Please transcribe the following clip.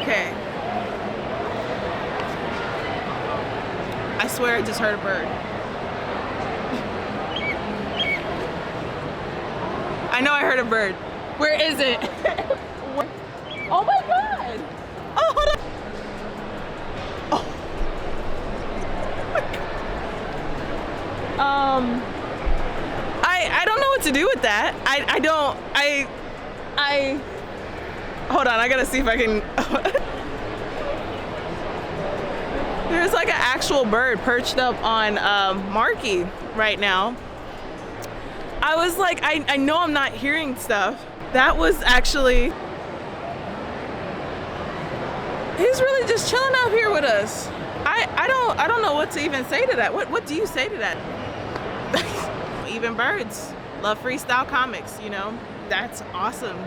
Okay. I swear I just heard a bird. I know I heard a bird. Where is it? Oh my god! Oh, hold on. Oh. I don't know what to do with that. Hold on, I gotta see if I can. There's like an actual bird perched up on Markey right now. I was like, I know I'm not hearing stuff. That was actually, he's really just chilling out here with us. I don't know what to even say to that. What do you say to that? Even birds love freestyle comics, you know? That's awesome.